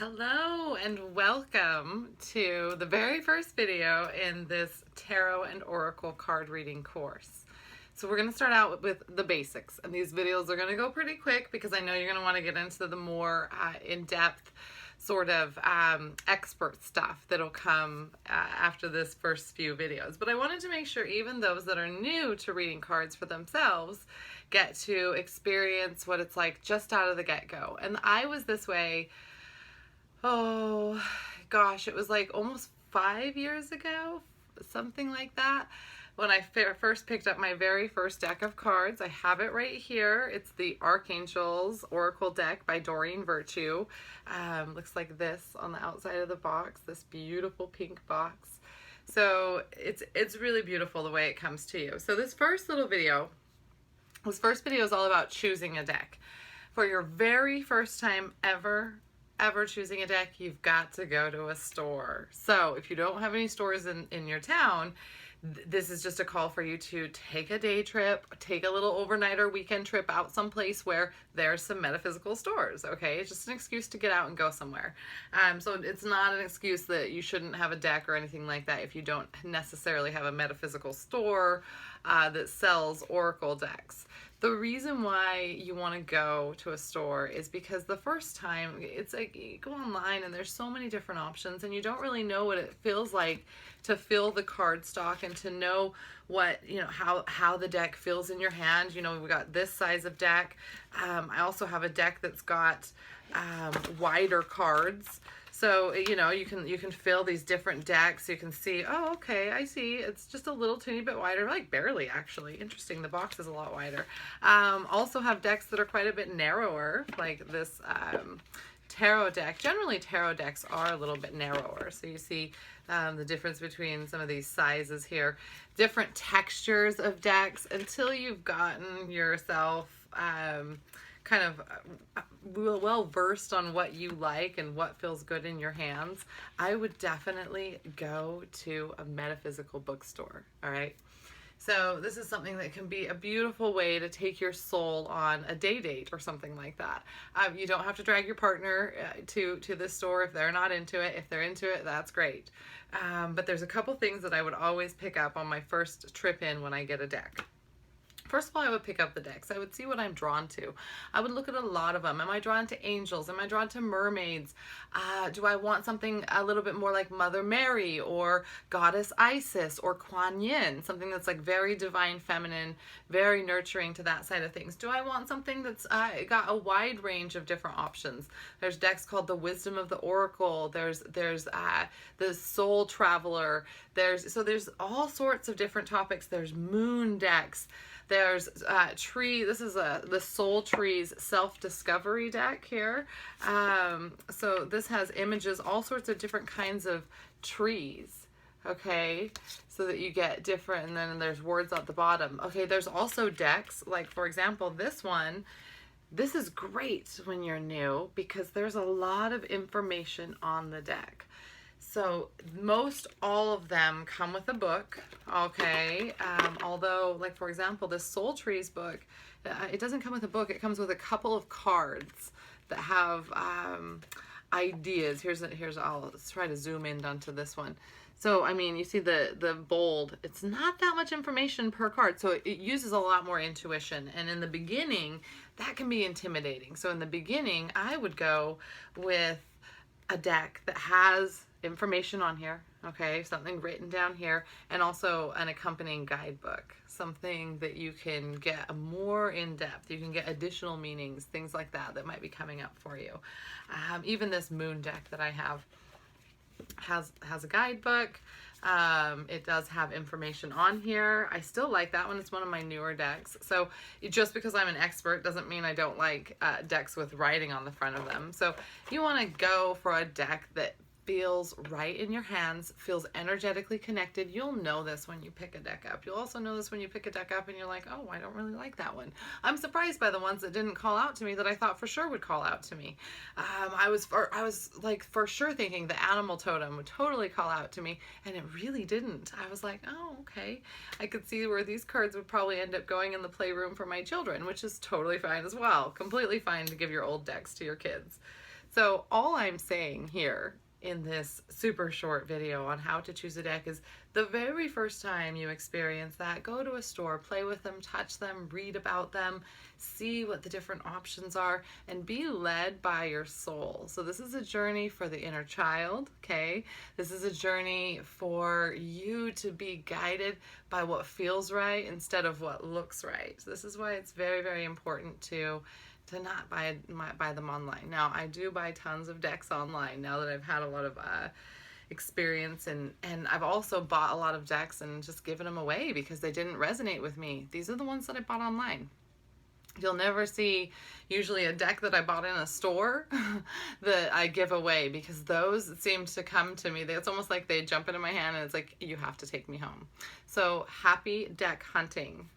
Hello and welcome to the very first video in this tarot and oracle card reading course. So we're going to start out with the basics, and these videos are going to go pretty quick because I know you're going to want to get into the more in-depth sort of expert stuff that'll come after this first few videos. But I wanted to make sure even those that are new to reading cards for themselves get to experience what it's like just out of the get-go. And I was this way, oh gosh, it was like almost 5 years ago, something like that, when I first picked up my very first deck of cards. I have it right here. It's the Archangels Oracle deck by Doreen Virtue. Looks like this on the outside of the box, this beautiful pink box. So it's really beautiful the way it comes to you. So this first video is all about choosing a deck. For your very first time ever choosing a deck, you've got to go to a store. So if you don't have any stores in your town, this is just a call for you to take a day trip, take a little overnight or weekend trip out someplace where there's some metaphysical stores, okay? It's just an excuse to get out and go somewhere. So it's not an excuse that you shouldn't have a deck or anything like that if you don't necessarily have a metaphysical store that sells oracle decks. The reason why you want to go to a store is because the first time, it's like you go online and there's so many different options and you don't really know what it feels like to feel the card stock and to know what, how the deck feels in your hand. We got this size of deck. I also have a deck that's got wider cards. So, you can feel these different decks. You can see, oh, okay, I see. It's just a little teeny bit wider, like barely actually. Interesting, the box is a lot wider. Also have decks that are quite a bit narrower, like this tarot deck. Generally, tarot decks are a little bit narrower. So you see the difference between some of these sizes here. Different textures of decks until you've gotten yourself kind of well versed on what you like and what feels good in your hands. I would definitely go to a metaphysical bookstore. All right. So this is something that can be a beautiful way to take your soul on a day date or something like that. You don't have to drag your partner to this store if they're not into it. If they're into it, that's great. But there's a couple things that I would always pick up on my first trip in when I get a deck. First of all, I would pick up the decks. I would see what I'm drawn to. I would look at a lot of them. Am I drawn to angels? Am I drawn to mermaids? Do I want something a little bit more like Mother Mary or Goddess Isis or Kuan Yin? Something that's like very divine feminine, very nurturing to that side of things. Do I want something that's got a wide range of different options? There's decks called the Wisdom of the Oracle. There's the Soul Traveler. There's all sorts of different topics. There's moon decks. There's tree. This is the Soul Trees Self-Discovery deck here. So this has images, all sorts of different kinds of trees. Okay, so that you get different, and then there's words at the bottom. Okay, there's also decks, like for example, this one. This is great when you're new because there's a lot of information on the deck. So most all of them come with a book, okay? Although, like for example, this Soul Trees book, it doesn't come with a book. It comes with a couple of cards that have ideas. I'll try to zoom in onto this one. So, I mean, you see the bold. It's not that much information per card, so it uses a lot more intuition. And in the beginning, that can be intimidating. So in the beginning, I would go with a deck that has information on here, okay, something written down here, and also an accompanying guidebook, something that you can get more in-depth, you can get additional meanings, things like that might be coming up for you. Even this moon deck that I have has a guidebook. It does have information on here. I still like that one. It's one of my newer decks. So just because I'm an expert doesn't mean I don't like decks with writing on the front of them. So you want to go for a deck that feels right in your hands, feels energetically connected. You'll know this when you pick a deck up. You'll also know this when you pick a deck up and you're like, oh, I don't really like that one. I'm surprised by the ones that didn't call out to me that I thought for sure would call out to me. I was like for sure thinking the animal totem would totally call out to me, and it really didn't. I was like, oh, okay. I could see where these cards would probably end up going in the playroom for my children, which is totally fine as well. Completely fine to give your old decks to your kids. So all I'm saying here in this super short video on how to choose a deck is the very first time you experience that, go to a store, play with them, touch them, read about them, see what the different options are, and be led by your soul. So this is a journey for the inner child, okay? This is a journey for you to be guided by what feels right instead of what looks right. This is why it's very, very important to not buy them online. Now, I do buy tons of decks online now that I've had a lot of experience, and I've also bought a lot of decks and just given them away because they didn't resonate with me. These are the ones that I bought online. You'll never see usually a deck that I bought in a store that I give away, because those seem to come to me. It's almost like they jump into my hand and it's like, you have to take me home. So happy deck hunting.